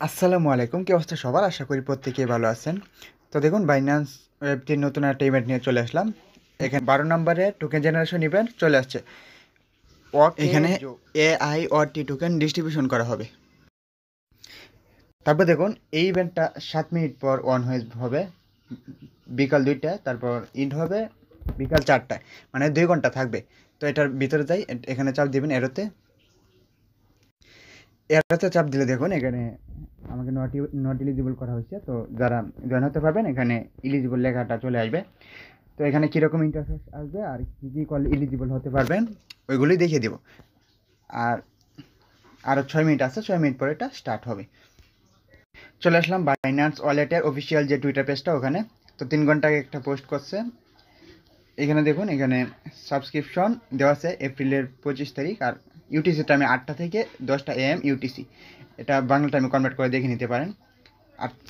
আসসালামু আলাইকুম, কি অবস্থা সবার? আশা করি প্রত্যেকেই ভালো আছেন। তো দেখুন, বাইন্যান্স ওয়েবটির নতুন একটা ইভেন্ট নিয়ে চলে আসলাম। এখানে 12 নম্বরে টোকেন জেনারেশন ইভেন্ট চলে আসছে। এখানে AIoT টোকেন ডিস্ট্রিবিউশন করা হবে। তারপর দেখুন, এই ইভেন্টটা 7 মিনিট পর অন হবে বিকাল 2টায়, তারপর ইন্ড হবে বিকাল 4টায়, মানে 2 ঘন্টা থাকবে। তো এটার ভিতরে যাই, এখানে চাপ দিবেন এরোতে। এরোতে চাপ দিলে দেখুন এখানে আমাকে নট এলিজিবল করা হয়েছে। তো যারা জয়েন হতে পারবেন এখানে এলিজিবল লেখাটা চলে আসবে। তো এখানে কীরকম ইন্টারফেস আসবে আর কী কী করলে এলিজিবল হতে পারবেন ওইগুলোই দেখিয়ে দেবো। আর আরও 6 মিনিট আছে, 6 মিনিট পরে এটা স্টার্ট হবে। চলে আসলাম বাইন্যান্স ওয়ালেটের অফিসিয়াল যে টুইটার পেজটা, ওখানে। তো 3 ঘন্টা আগে একটা পোস্ট করছে। এখানে দেখুন, এখানে সাবস্ক্রিপশন দেওয়া আছে এপ্রিলের 25 তারিখ, আর ইউটিসি টাইমে 8টা থেকে 10টা AM ইউটিসি। এটা বাংলা টাইমে কনভার্ট করে দেখে নিতে পারেন।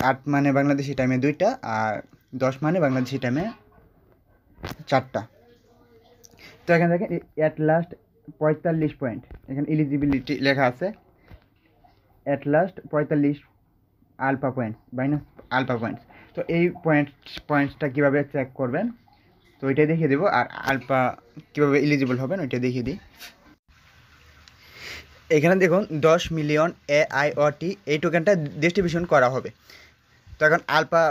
8 মানে বাংলাদেশি টাইমে 2টা, আর 10 মানে বাংলাদেশি টাইমে 4টা। তো এখানে দেখেন অ্যাট লাস্ট 45 পয়েন্ট, এখানে এলিজিবিলিটি লেখা আছে। At last 45 alpha points, minus alpha points. তো এই পয়েন্টসটা কীভাবে চেক করবেন তো ওইটাই দেখিয়ে দেবো, আর আলফা কীভাবে এলিজিবল হবেন ওইটা দেখিয়ে দিই। এখানে দেখুন 10 মিলিয়ন AIoT এই টোকেনটা ডিস্ট্রিবিউশন করা হবে। তো এখন আলফা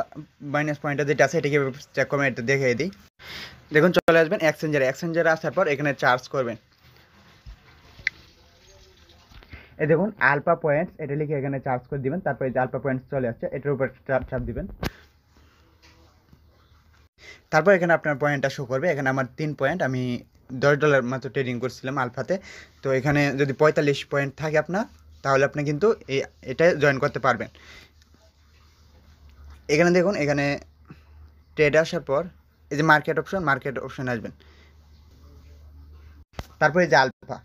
মাইনাস পয়েন্টটা যেটা আছে এটা কীভাবে চেক করবেন এটা দেখিয়ে দিই। দেখুন, চলে আসবেন এক্সচেঞ্জারে আসার পর এখানে চার্জ করবেন। এই দেখুন আলফা পয়েন্টস, এটা লিখে এখানে চার্জ করে দিবেন। তারপর এই যে আলফা পয়েন্টস চলে আসছে, এটার উপর চাপ দিবেন। তারপর এখানে আপনার পয়েন্টটা শো করবে। এখানে আমার 3 পয়েন্ট, আমি $10 মাত্র ট্রেডিং করছিলাম আলফাতে। তো এখানে যদি 45 পয়েন্ট থাকে আপনার, তাহলে আপনি কিন্তু এটা জয়েন করতে পারবেন। এখানে দেখুন, এখানে ট্রেড আসার পর এই যে মার্কেট অপশন আসবেন। তারপর এই যে আলফা,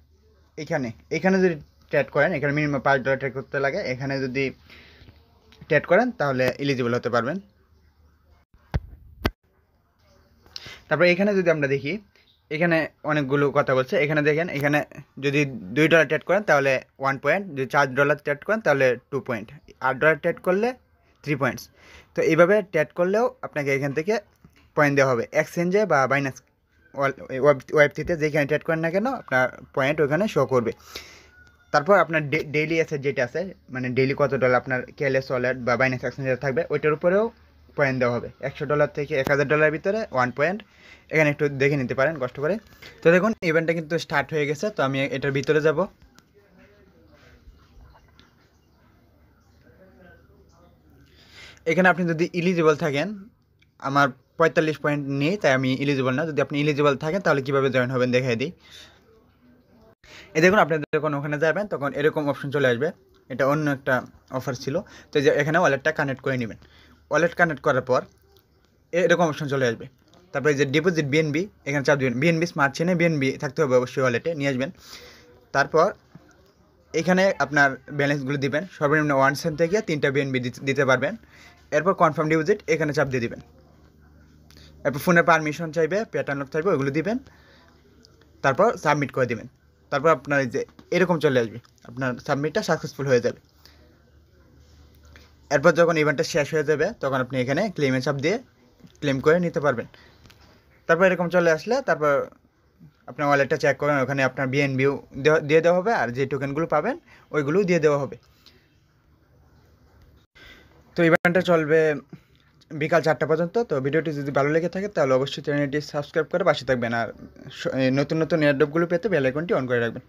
এখানে যদি ট্রেড করেন, এখানে মিনিমাম $5 ট্রেড করতে লাগে। এখানে যদি ট্রেড করেন তাহলে এলিজিবল হতে পারবেন। তারপর এখানে যদি আমরা দেখি, এখানে অনেকগুলো কথা বলছে। এখানে দেখেন, এখানে যদি $2 ট্রেড করেন তাহলে 1 পয়েন্ট, যদি $4 ট্রেড করেন তাহলে 2 পয়েন্ট, $8 ট্রেড করলে 3 পয়েন্টস। তো এইভাবে ট্রেড করলেও আপনাকে এখান থেকে পয়েন্ট দেওয়া হবে। এক্সচেঞ্জে বা বাইনান্স ওয়েবটিতে যেখানে ট্রেড করেন না কেন, আপনার পয়েন্ট ওখানে শো করবে। তারপর আপনার ডেইলি অ্যাসেট যেটা আছে, মানে ডেইলি কত ডলার আপনার কেএলএস ওয়ালেট বা বাইনান্স এক্সচেঞ্জে থাকবে, ওইটার উপরেও পয়েন্ট দেওয়া হবে। $100 থেকে $1000 ভিতরে 1 পয়েন্ট। এখানে একটু দেখে নিতে পারেন কষ্ট করে। তো দেখুন, ইভেন্টটা কিন্তু স্টার্ট হয়ে গেছে। তো আমি এটার ভিতরে যাব। এখানে আপনি যদি ইলিজিবল থাকেন, আমার 45 পয়েন্ট নেই তাই আমি ইলিজিবল না। যদি আপনি ইলিজিবল থাকেন তাহলে কীভাবে জয়েন হবেন দেখাই দিই। এই দেখুন, আপনি যখন ওখানে যাবেন তখন এরকম অপশন চলে আসবে। এটা অন্য একটা অফার ছিল। তো যে এখানে ওয়ালেটটা কানেক্ট করে নেবেন। ওয়ালেট কানেক্ট করার পর এরকম অপশন চলে আসবে। তারপরে যে ডিপোজিট বিএনবি, এখানে চাপ দেবেন। বিএনবি স্মার্ট চেনে বিএনবি থাকতে হবে অবশ্যই, ওয়ালেটে নিয়ে আসবেন। তারপর এখানে আপনার ব্যালেন্সগুলো দিবেন। সর্বনিম্ন 1 সেন্ট থেকে 3টা বিএনবি দিতে পারবেন। এরপর কনফার্ম ডিপোজিট এখানে চাপ দিয়ে দিবেন। এরপর ফোনের পারমিশন চাইবে, প্যাটার্ন লক চাইবে, ওগুলো দিবেন। তারপর সাবমিট করে দিবেন। তারপর আপনার এই যে এরকম চলে আসবে, আপনার সাবমিটটা সাকসেসফুল হয়ে যাবে। এরপর যখন ইভেন্টটা শেষ হয়ে যাবে তখন আপনি এখানে ক্লেমে চাপ দিয়ে ক্লেম করে নিতে পারবেন। তারপর এরকম চলে আসলে তারপর আপনার ওয়ালেটটা চেক করেন, ওখানে আপনার বিএনবিও দিয়ে দেওয়া হবে, আর যে টোকেনগুলো পাবেন ওইগুলোও দিয়ে দেওয়া হবে। তো ইভেন্টটা চলবে বিকাল 4টা পর্যন্ত। তো ভিডিওটি যদি ভালো লেগে থাকে তাহলে অবশ্যই চ্যানেলটি সাবস্ক্রাইব করে পাশে থাকবেন, আর নতুন নতুন এয়ারড্রপগুলো পেতে বেল আইকনটি অন করে রাখবেন।